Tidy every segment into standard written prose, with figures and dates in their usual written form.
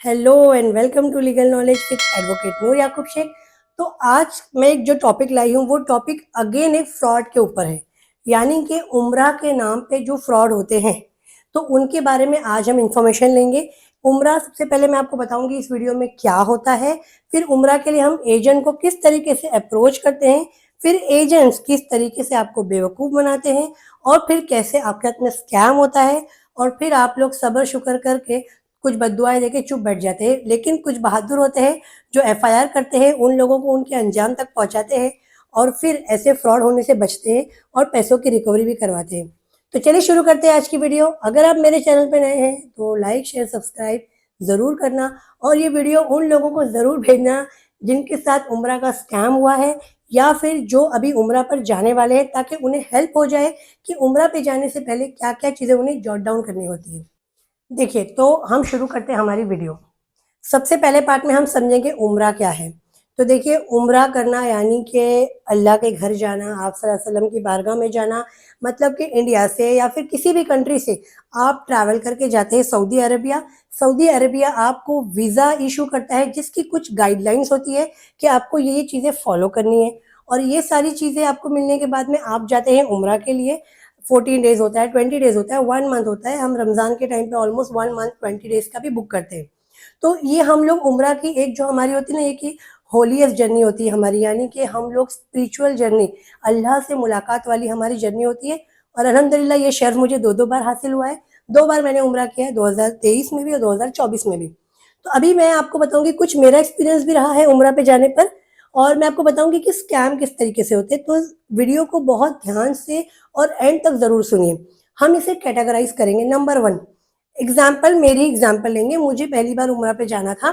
Hello and welcome to legal knowledge with advocate Noor Yakub Sheikh. तो आज मैं एक जो टॉपिक लाई हूँ वो टॉपिक अगेन एक फ्रॉड के ऊपर है, यानी कि उम्रा के नाम पे जो फ्रॉड होते हैं तो उनके बारे में आज हम इंफॉर्मेशन लेंगे। उम्रा सबसे पहले मैं आपको बताऊंगी इस वीडियो में क्या होता है, फिर उम्रा के लिए हम एजेंट को किस तरीके से अप्रोच करते हैं, फिर एजेंट्स किस तरीके से आपको बेवकूफ़ बनाते हैं, और फिर कैसे आपके हाथ में स्कैम होता है, और फिर आप लोग सब्र शुक्र करके कुछ बद्दुआएँ देके चुप बैठ जाते हैं। लेकिन कुछ बहादुर होते हैं जो एफआईआर करते हैं, उन लोगों को उनके अंजाम तक पहुँचाते हैं और फिर ऐसे फ्रॉड होने से बचते हैं और पैसों की रिकवरी भी करवाते हैं। तो चलिए शुरू करते हैं आज की वीडियो। अगर आप मेरे चैनल पे नए हैं तो लाइक, शेयर, सब्सक्राइब ज़रूर करना, और ये वीडियो उन लोगों को ज़रूर भेजना जिनके साथ उम्रा का स्कैम हुआ है या फिर जो अभी उम्रा पर जाने वाले हैं, ताकि उन्हें हेल्प हो जाए कि उम्रा पे जाने से पहले क्या-क्या चीज़ें उन्हें जॉट डाउन करनी होती है। देखिए, तो हम शुरू करते हैं हमारी वीडियो। सबसे पहले पार्ट में हम समझेंगे उम्रा क्या है। तो देखिए, उम्रा करना यानी कि अल्लाह के घर जाना, आप सल्लल्लाहु अलैहि वसल्लम की बारगाह में जाना, मतलब कि इंडिया से या फिर किसी भी कंट्री से आप ट्रैवल करके जाते हैं सऊदी अरबिया। सऊदी अरबिया आपको वीज़ा इशू करता है जिसकी कुछ गाइडलाइंस होती है कि आपको ये चीज़ें फॉलो करनी है, और ये सारी चीज़ें आपको मिलने के बाद में आप जाते हैं उम्रा के लिए। 14 डेज़ होता है, 20 डेज़ होता है, 1 मंथ होता है। हम रमज़ान के टाइम पे ऑलमोस्ट 1 मंथ 20 डेज़ का भी बुक करते हैं। तो ये हम लोग उम्रा की एक जो हमारी होती है ना, एक ही होलीएस्ट जर्नी होती है हमारी, यानी कि हम लोग स्पिरिचुअल जर्नी, अल्लाह से मुलाकात वाली हमारी जर्नी होती है। और अल्हम्दुलिल्लाह ये शर्फ मुझे 2-2 बार हासिल हुआ है। 2 बार मैंने उम्रा किया है, 2023 में भी और 2024 में भी। तो अभी मैं आपको बताऊँगी कुछ मेरा एक्सपीरियंस भी रहा है उम्रा पे जाने पर, और मैं आपको बताऊँगी कि स्कैम किस तरीके से होते हैं। तो वीडियो को बहुत ध्यान से और एंड तक ज़रूर सुनिए। हम इसे कैटेगराइज़ करेंगे। नंबर 1, एग्ज़ाम्पल, मेरी एग्ज़ाम्पल लेंगे। मुझे पहली बार उम्रा पे जाना था,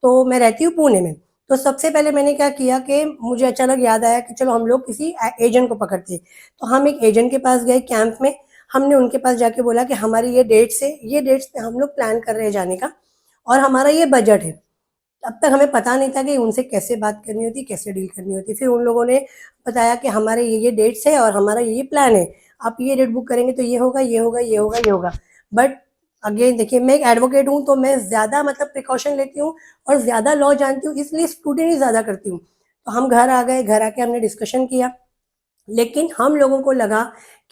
तो मैं रहती हूँ पुणे में। तो सबसे पहले मैंने क्या किया कि मुझे अचानक याद आया कि चलो हम लोग किसी एजेंट को पकड़ते हैं। तो हम एक एजेंट के पास गए कैंप में। हमने उनके पास जाके बोला कि हमारी ये डेट्स है, ये डेट्स पे हम लोग प्लान कर रहे हैं जाने का, और हमारा ये बजट है। तब तक हमें पता नहीं था कि उनसे कैसे बात करनी होती है, कैसे डील करनी होती है। फिर उन लोगों ने बताया कि हमारे ये डेट्स है और हमारा ये प्लान है। आप ये डेट बुक करेंगे तो ये होगा, ये होगा, ये होगा, ये होगा। बट अगेन देखिए, मैं एक एडवोकेट हूँ तो मैं ज़्यादा मतलब प्रिकॉशन लेती हूँ और ज़्यादा लॉ जानती हूँ, इसलिए स्टूडेंट ही ज़्यादा करती हूँ। तो हम घर आ गए, घर आके हमने डिस्कशन किया। लेकिन हम लोगों को लगा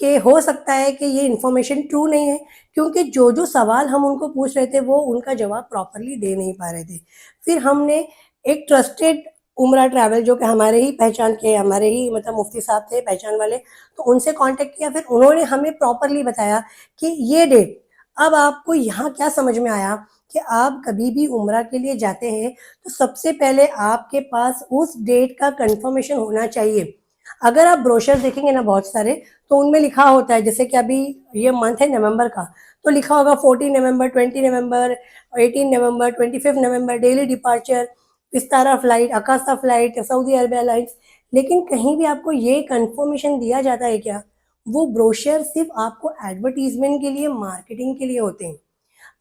कि हो सकता है कि ये इन्फॉर्मेशन ट्रू नहीं है, क्योंकि जो-जो सवाल हम उनको पूछ रहे थे वो उनका जवाब प्रॉपर्ली दे नहीं पा रहे थे। फिर हमने एक ट्रस्टेड उम्रा ट्रैवल, जो कि हमारे ही पहचान के, हमारे ही मतलब मुफ्ती साहब थे पहचान वाले, तो उनसे कॉन्टैक्ट किया। फिर उन्होंने हमें प्रॉपर्ली बताया कि ये डेट। अब आपको यहाँ क्या समझ में आया कि आप कभी भी उम्रा के लिए जाते हैं तो सबसे पहले आपके पास उस डेट का कन्फर्मेशन होना चाहिए। अगर आप ब्रोशर देखेंगे ना बहुत सारे, तो उनमें लिखा होता है, जैसे कि अभी ये मंथ है नवंबर का, तो लिखा होगा 14 नवंबर, 20 नवंबर, 18 नवंबर, 25 नवंबर, daily departure, Vistara flight, Akasa flight, Saudi Arab airlines. लेकिन कहीं भी आपको ये कंफर्मेशन दिया जाता है क्या? वो ब्रोशर सिर्फ आपको एडवर्टीजमेंट के लिए, मार्केटिंग के लिए होते हैं।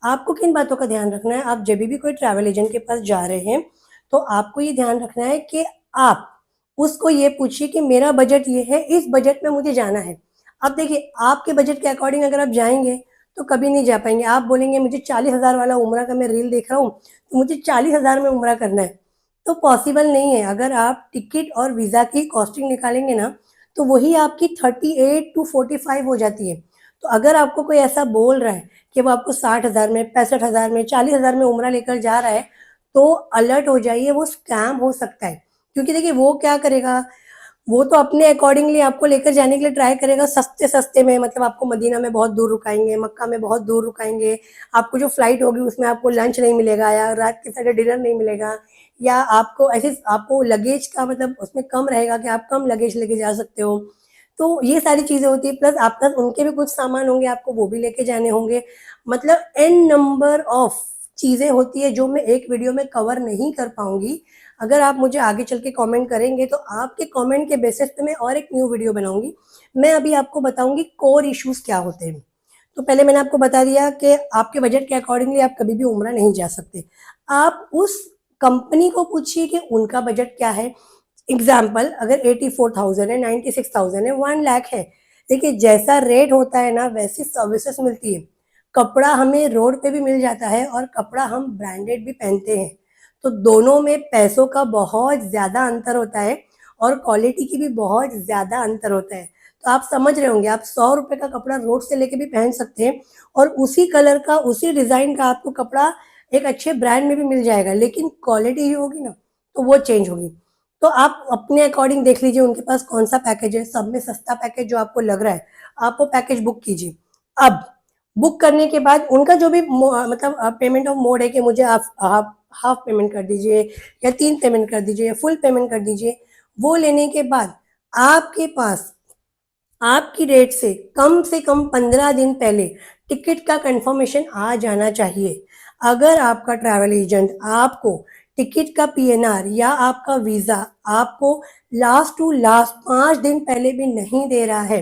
आपको किन बातों का ध्यान रखना है, आप जब भी कोई ट्रैवल एजेंट के पास जा रहे हैं तो आपको ये ध्यान रखना है कि आप उसको ये पूछिए कि मेरा बजट ये है, इस बजट में मुझे जाना है। अब देखिए, आपके बजट के अकॉर्डिंग अगर आप जाएंगे तो कभी नहीं जा पाएंगे। आप बोलेंगे मुझे 40,000 वाला उम्रा का मैं रील देख रहा हूँ तो मुझे 40,000 में उम्रा करना है, तो पॉसिबल नहीं है। अगर आप टिकट और वीज़ा की कॉस्टिंग निकालेंगे ना, तो वही आपकी 38 टू 45 हो जाती है। तो अगर आपको कोई ऐसा बोल रहा है कि वो आपको 60,000 में, 65,000 में, 40,000 में उम्रा लेकर जा रहा है, तो अलर्ट हो जाइए, वो स्कैम हो सकता है। क्योंकि देखिए, वो क्या करेगा, वो तो अपने अकॉर्डिंगली आपको लेकर जाने के लिए ट्राई करेगा सस्ते-सस्ते में, मतलब आपको मदीना में बहुत दूर रुकाएँगे, मक्का में बहुत दूर रुकाएँगे, आपको जो फ्लाइट होगी उसमें आपको लंच नहीं मिलेगा या रात के साढ़े डिनर नहीं मिलेगा, या आपको ऐसे आपको लगेज का मतलब उसमें कम रहेगा कि आप कम लगेज लेके जा सकते हो। तो ये सारी चीज़ें होती हैं, प्लस आपके पास उनके भी कुछ सामान होंगे, आपको वो भी लेके जाने होंगे। मतलब एन नंबर ऑफ चीज़ें होती है जो मैं एक वीडियो में कवर नहीं कर पाऊँगी। अगर आप मुझे आगे चल के कमेंट करेंगे तो आपके कमेंट के बेसिस पे मैं और एक न्यू वीडियो बनाऊँगी। मैं अभी आपको बताऊँगी कोर इश्यूज़ क्या होते हैं। तो पहले मैंने आपको बता दिया कि आपके बजट के अकॉर्डिंगली आप कभी भी उम्रा नहीं जा सकते। आप उस कंपनी को पूछिए कि उनका बजट क्या है। एग्ज़ाम्पल, अगर 84,000 है, 96,000 है, 1 लाख है। देखिए, जैसा रेट होता है ना वैसी सर्विसेज़ मिलती है। कपड़ा हमें रोड पे भी मिल जाता है और कपड़ा हम ब्रांडेड भी पहनते हैं, तो दोनों में पैसों का बहुत ज़्यादा अंतर होता है और क्वालिटी की भी बहुत ज़्यादा अंतर होता है। तो आप समझ रहे होंगे, आप 100 रुपए का कपड़ा रोड से लेके भी पहन सकते हैं और उसी कलर का, उसी डिज़ाइन का आपको कपड़ा एक अच्छे ब्रांड में भी मिल जाएगा, लेकिन क्वालिटी जो होगी ना, तो वो चेंज होगी। तो आप अपने अकॉर्डिंग देख लीजिए उनके पास कौन-सा पैकेज है, सब में सस्ता पैकेज जो आपको लग रहा है, आप वो पैकेज बुक कीजिए। अब बुक करने के बाद उनका जो भी मतलब पेमेंट ऑफ मोड है कि मुझे आप हाफ हाफ पेमेंट कर दीजिए या 3 पेमेंट कर दीजिए या फुल पेमेंट कर दीजिए, वो लेने के बाद आपके पास आपकी डेट से कम 15 दिन पहले टिकट का कंफर्मेशन आ जाना चाहिए। अगर आपका ट्रैवल एजेंट आपको टिकट का पीएनआर या आपका वीज़ा आपको लास्ट टू लास्ट 5 दिन पहले भी नहीं दे रहा है,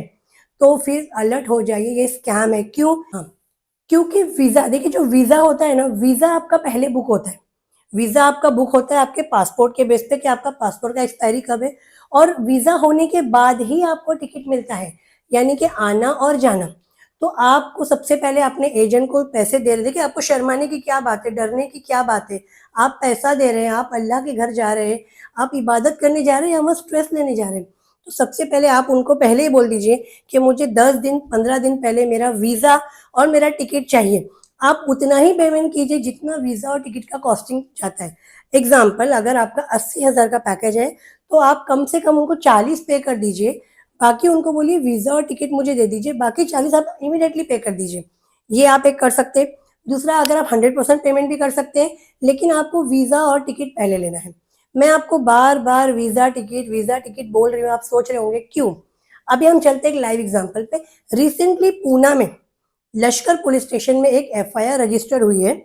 तो फिर अलर्ट हो जाइए, ये स्कैम है। क्यों? हाँ, क्योंकि वीज़ा, देखिए जो वीज़ा होता है ना, वीज़ा आपका पहले बुक होता है। वीज़ा आपका बुक होता है आपके पासपोर्ट के बेस पे कि आपका पासपोर्ट का एक्सपायरी कब है, और वीज़ा होने के बाद ही आपको टिकट मिलता है, यानी कि आना और जाना। तो आपको सबसे पहले अपने एजेंट को पैसे दे रहे, देखिए आपको शर्माने की क्या बात है, डरने की क्या बात है। आप पैसा दे रहे हैं, आप अल्लाह के घर जा रहे हैं, आप इबादत करने जा रहे हैं या बस स्ट्रेस लेने जा रहे हैं। तो सबसे पहले आप उनको पहले ही बोल दीजिए कि मुझे 10 दिन 15 दिन पहले मेरा वीज़ा और मेरा टिकट चाहिए। आप उतना ही पेमेंट कीजिए जितना वीज़ा और टिकट का कॉस्टिंग जाता है। एग्ज़ाम्पल, अगर आपका 80,000 का पैकेज है, तो आप कम से कम उनको 40 पे कर दीजिए, बाकी उनको बोलिए वीज़ा और टिकट मुझे दे दीजिए, बाकी 40 आप इमीडिएटली पे कर दीजिए। ये आप एक कर सकते हैं। दूसरा, अगर आप 100% पेमेंट भी कर सकते हैं, लेकिन आपको वीज़ा और टिकट पहले लेना है। मैं आपको बार-बार वीज़ा टिकट बोल रही हूँ, आप सोच रहे होंगे क्यों? अभी हम चलते हैं एक लाइव एग्ज़ाम्पल पे। रिसेंटली पूना में लश्कर पुलिस स्टेशन में एक एफआईआर रजिस्टर हुई है।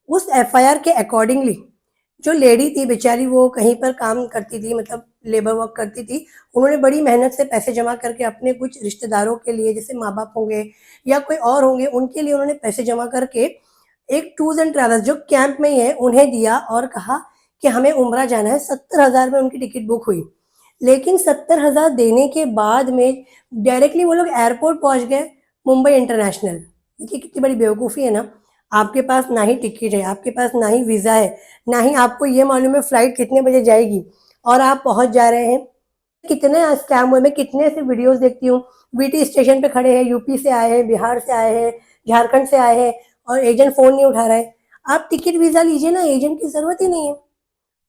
उस एफआईआर के अकॉर्डिंगली जो लेडी थी बेचारी, वो कहीं पर काम करती थी, मतलब लेबर वर्क करती थी। उन्होंने बड़ी मेहनत से पैसे जमा करके अपने कुछ रिश्तेदारों के लिए, जैसे माँ बाप होंगे या कोई और होंगे, उनके लिए उन्होंने पैसे जमा करके एक टूर्स एंड ट्रैवल्स जो कैंप में ही है उन्हें दिया और कहा कि हमें उम्रा जाना है। 70,000 में उनकी टिकट बुक हुई, लेकिन 70,000 देने के बाद में डायरेक्टली वो लोग एयरपोर्ट पहुंच गए, मुंबई इंटरनेशनल। देखिए कितनी बड़ी बेवकूफ़ी है ना। आपके पास ना ही टिकट है, आपके पास ना ही वीज़ा है, ना ही आपको ये मालूम है फ्लाइट कितने बजे जाएगी, और आप पहुंच जा रहे हैं। कितने स्कैम हुए, मैं कितने ऐसे वीडियोस देखती हूँ। वीटी स्टेशन पे खड़े हैं, यूपी से आए हैं, बिहार से आए हैं, झारखंड से आए हैं, और एजेंट फ़ोन नहीं उठा रहा है। आप टिकट वीज़ा लीजिए ना, एजेंट की ज़रूरत ही नहीं है।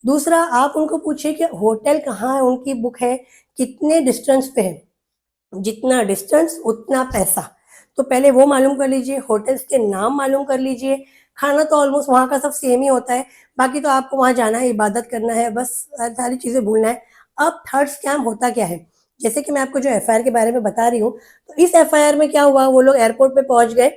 दूसरा, आप उनको पूछिए कि होटल कहाँ है उनकी बुक है, कितने डिस्टेंस पे है, जितना डिस्टेंस उतना पैसा। तो पहले वो मालूम कर लीजिए, होटल्स के नाम मालूम कर लीजिए। खाना तो ऑलमोस्ट वहाँ का सब सेम ही होता है, बाकी तो आपको वहाँ जाना है, इबादत करना है, बस सारी चीज़ें भूलना है। अब थर्ड स्कैम होता क्या है, जैसे कि मैं आपको जो एफआईआर के बारे में बता रही हूँ, तो इस एफआईआर में क्या हुआ, वो लोग एयरपोर्ट पे पहुँच गए।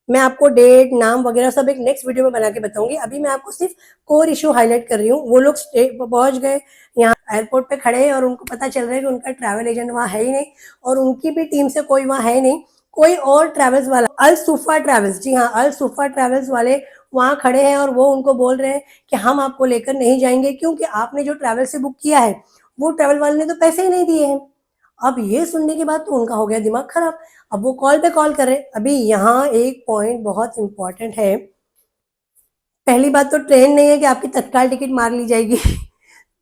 मैं आपको डेट, नाम वगैरह सब एक नेक्स्ट वीडियो में बना के बताऊंगी। अभी मैं आपको सिर्फ कोर इशू हाईलाइट कर रही हूँ। वो लोग स्टे पहुंच गए, यहाँ एयरपोर्ट पे खड़े हैं और उनको पता चल रहा है कि उनका ट्रैवल एजेंट वहाँ है ही नहीं, और उनकी भी टीम से कोई वहाँ है ही नहीं। कोई और ट्रैवल्स वाला, अल सुफा ट्रैवल्स, जी हाँ, अल सुफा ट्रैवल्स वाले वहाँ खड़े हैं और वो उनको बोल रहे हैं कि हम आपको लेकर नहीं जाएंगे, क्योंकि आपने जो ट्रैवल से बुक किया है वो ट्रैवल वाले ने तो पैसे ही नहीं दिए हैं। अब ये सुनने के बाद तो उनका हो गया दिमाग खराब। अब वो कॉल पे कॉल कर रहे हैं। अभी यहाँ एक पॉइंट बहुत इंपॉर्टेंट है। पहली बात तो ट्रेन नहीं है कि आपकी तत्काल टिकट मार ली जाएगी।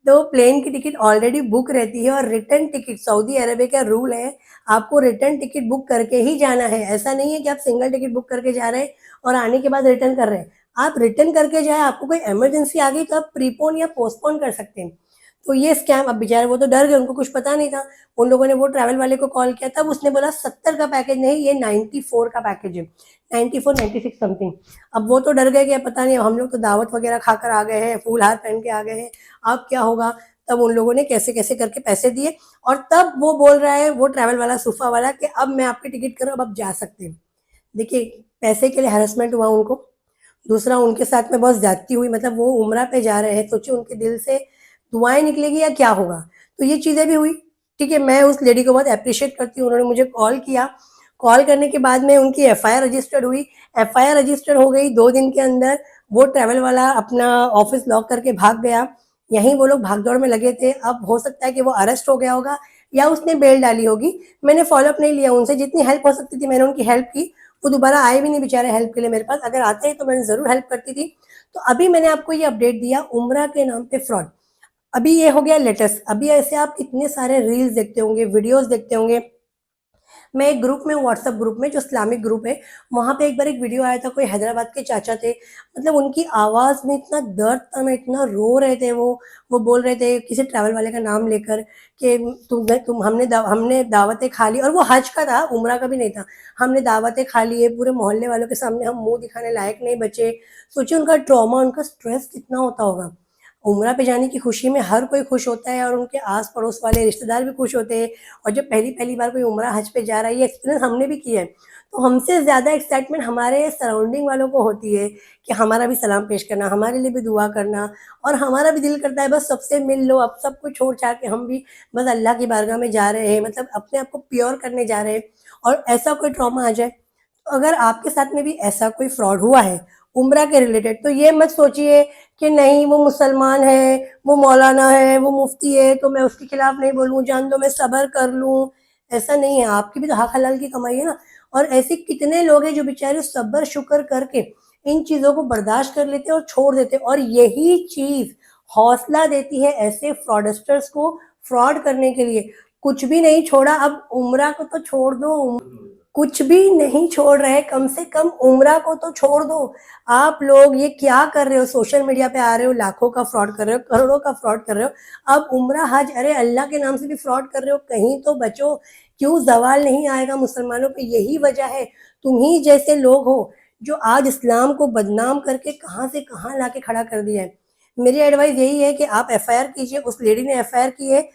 तो प्लेन की टिकट ऑलरेडी बुक रहती है, और रिटर्न टिकट, सऊदी अरेबिया का रूल है, आपको रिटर्न टिकट बुक करके ही जाना है। ऐसा नहीं है कि आप सिंगल टिकट बुक करके जा रहे हैं और आने के बाद रिटर्न कर रहे हैं। आप रिटर्न करके जाए, आपको कोई इमरजेंसी आ गई तो आप प्रीपोन या पोस्टपोन कर सकते हैं। तो ये स्कैम, अब बेचारे वो तो डर गए, उनको कुछ पता नहीं था। उन लोगों ने वो ट्रैवल वाले को कॉल किया, तब उसने बोला 70 का पैकेज नहीं, ये 94 का पैकेज है, 94 96 समथिंग। अब वो तो डर गए कि पता नहीं, हम लोग तो दावत वगैरह खाकर आ गए हैं, फूल हार पहन के आ गए हैं, अब क्या होगा। तब उन लोगों ने कैसे कैसे करके पैसे दिए, और तब वो बोल रहा है, वो ट्रैवल वाला, सूफा वाला, कि अब मैं आपकी टिकट करूँ, अब आप जा सकते हैं। देखिए, पैसे के लिए हैरेसमेंट हुआ उनको। दूसरा, उनके साथ में बहुत ज्यादती हुई, मतलब वो उम्रा पे जा रहे हैं, सोचिए उनके दिल से दुआएं निकलेगी या क्या होगा। तो ये चीज़ें भी हुई। ठीक है, मैं उस लेडी को बहुत अप्रिशिएट करती हूँ, उन्होंने मुझे कॉल किया। कॉल करने के बाद में उनकी एफआईआर रजिस्टर्ड हुई। एफआईआर रजिस्टर हो गई 2 दिन के अंदर। वो ट्रैवल वाला अपना ऑफिस लॉक करके भाग गया। यहीं वो लोग भागदौड़ में लगे थे। अब हो सकता है कि वो अरेस्ट हो गया होगा या उसने बेल डाली होगी। मैंने फॉलोअप नहीं लिया उनसे, जितनी हेल्प हो सकती थी मैंने उनकी हेल्प की। वो दोबारा आए भी नहीं बेचारे हेल्प के लिए मेरे पास, अगर आते हैं तो मैं ज़रूर हेल्प करती थी। तो अभी मैंने आपको ये अपडेट दिया उम्रा के नाम पे फ्रॉड। अभी ये हो गया लेटेस्ट, अभी ऐसे आप कितने सारे रील्स देखते होंगे, वीडियोज़ देखते होंगे। मैं एक ग्रुप में हूँ, व्हाट्सएप ग्रुप में जो इस्लामिक ग्रुप है, वहाँ पे एक बार एक वीडियो आया था, कोई हैदराबाद के चाचा थे, मतलब उनकी आवाज़ में इतना दर्द था ना, इतना रो रहे थे वो बोल रहे थे किसी ट्रैवल वाले का नाम लेकर कि तुम हमने दावतें खा ली, और वो हज का था, उम्रा का भी नहीं था। हमने दावतें खा ली है, पूरे मोहल्ले वालों के सामने हम मुँह दिखाने लायक नहीं बचे। सोचिए उनका ट्रॉमा, उनका स्ट्रेस कितना होता होगा। उम्रा पे जाने की खुशी में हर कोई खुश होता है और उनके आस-पड़ोस वाले रिश्तेदार भी खुश होते हैं, और जब पहली-पहली बार कोई उम्रा हज पे जा रहा है, ये एक्सपीरियंस हमने भी किया है। तो हमसे ज़्यादा एक्साइटमेंट हमारे सराउंडिंग वालों को होती है कि हमारा भी सलाम पेश करना, हमारे लिए भी दुआ करना, और हमारा भी दिल करता है बस सबसे मिल लो, अब सब कुछ छोड़-छाड़ के हम भी बस अल्लाह की बारगाह में जा रहे हैं, मतलब अपने आप को प्योर करने जा रहे हैं, और ऐसा कोई ट्रॉमा आ जाए। तो अगर आपके साथ में भी ऐसा कोई फ्रॉड हुआ है उम्रा के रिलेटेड, तो ये मत सोचिए कि नहीं वो मुसलमान है, वो मौलाना है, वो मुफ्ती है तो मैं उसके खिलाफ नहीं बोलूँ, जान दो मैं सब्र कर लूँ। ऐसा नहीं है, आपकी भी तो हक हलाल की कमाई है ना। और ऐसे कितने लोग हैं जो बेचारे सब्र शुक्र करके इन चीज़ों को बर्दाश्त कर लेते हैं और छोड़ देते हैं, और यही चीज़ हौसला देती है ऐसे फ्रॉडस्टर्स को फ्रॉड करने के लिए। कुछ भी नहीं छोड़ा, अब उम्रा को तो छोड़ दो, कुछ भी नहीं छोड़ रहे, कम से कम उम्रा को तो छोड़ दो। आप लोग ये क्या कर रहे हो, सोशल मीडिया पे आ रहे हो, लाखों का फ्रॉड कर रहे हो, करोड़ों का फ्रॉड कर रहे हो, अब उम्रा हज, अरे अल्लाह के नाम से भी फ्रॉड कर रहे हो, कहीं तो बचो। क्यों ज़वाल नहीं आएगा मुसलमानों पे, यही वजह है, तुम ही जैसे लोग हो जो आज इस्लाम को बदनाम करके कहाँ से कहाँ लाके खड़ा कर दिया है। मेरी एडवाइस यही है कि आप एफआईआर कीजिए, उस लेडी ने एफआईआर की है,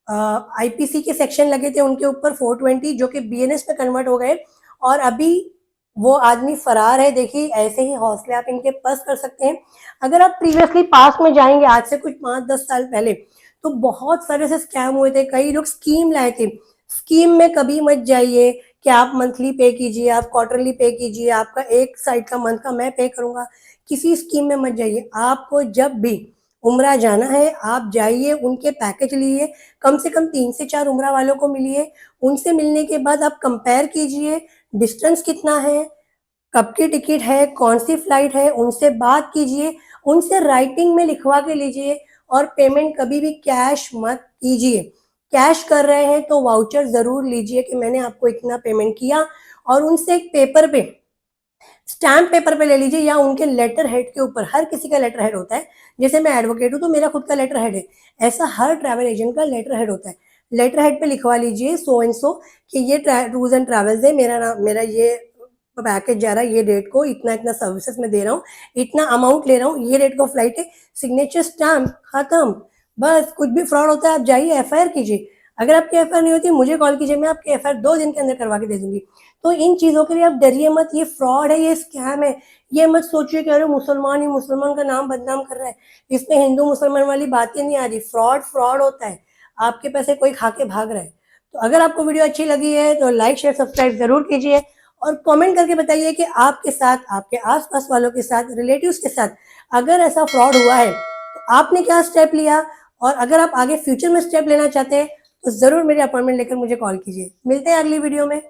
आईपीसी के सेक्शन लगे थे उनके ऊपर 420 जो कि बीएनएस में कन्वर्ट हो गए, और अभी वो आदमी फरार है। देखिए ऐसे ही हौसले आप इनके पस्त कर सकते हैं। अगर आप प्रीवियसली पास में जाएंगे, आज से कुछ 5-10 साल पहले, तो बहुत सारे से स्कैम हुए थे, कई लोग स्कीम लाए थे। स्कीम में कभी मत जाइए कि आप मंथली पे कीजिए, आप क्वार्टरली पे कीजिए, आपका एक साइड का मंथ का मैं पे करूंगा, किसी स्कीम में मत जाइए। आपको जब भी उम्रा जाना है आप जाइए, उनके पैकेज लिए, कम से कम 3 से 4 उम्रा वालों को मिलिए, उनसे मिलने के बाद आप कंपेयर कीजिए डिस्टेंस कितना है, कब की टिकट है, कौन सी फ्लाइट है, उनसे बात कीजिए, उनसे राइटिंग में लिखवा के लीजिए, और पेमेंट कभी भी कैश मत कीजिए। कैश कर रहे हैं तो वाउचर ज़रूर लीजिए कि मैंने आपको इतना पेमेंट किया, और उनसे एक पेपर पे, स्टैम्प पेपर पे ले लीजिए, या उनके लेटर हेड के ऊपर, हर किसी का लेटर हेड होता है, जैसे मैं एडवोकेट हूँ तो मेरा खुद का लेटर हेड है, ऐसा हर ट्रैवल एजेंट का लेटर हेड होता है। लेटर हेड पे लिखवा लीजिए सो एंड सो कि ये टूर्स एंड ट्रैवल्स है, मेरा ये पैकेज जा रहा है, ये डेट को इतना इतना सर्विसेज में दे रहा हूँ, इतना अमाउंट ले रहा हूँ, ये डेट को फ्लाइट है, सिग्नेचर स्टैम्प, खत्म। बस कुछ भी फ्रॉड होता है आप जाइए एफआईआर कीजिए। अगर आपकी एफआईआर नहीं होती मुझे कॉल कीजिए, मैं आपकी एफआईआर 2 दिन के अंदर करवा के दे दूंगी। तो इन चीज़ों के लिए आप डरिए मत, ये फ्रॉड है, ये स्कैम है। ये मत सोचिए कि अरे मुसलमान ही मुसलमान का नाम बदनाम कर रहा है, इसमें हिंदू मुसलमान वाली बातें नहीं आ रही। फ्रॉड फ्रॉड होता है, आपके पैसे कोई खा के भाग रहा है। तो अगर आपको वीडियो अच्छी लगी है तो लाइक शेयर सब्सक्राइब जरूर कीजिए, और कमेंट करके बताइए कि आपके साथ, आपके आसपास वालों के साथ, रिलेटिव्स के साथ अगर ऐसा फ्रॉड हुआ है तो आपने क्या स्टेप लिया, और अगर आप आगे फ्यूचर में स्टेप लेना चाहते हैं तो ज़रूर मेरी अपॉइंटमेंट लेकर मुझे कॉल कीजिए। मिलते हैं अगली वीडियो में।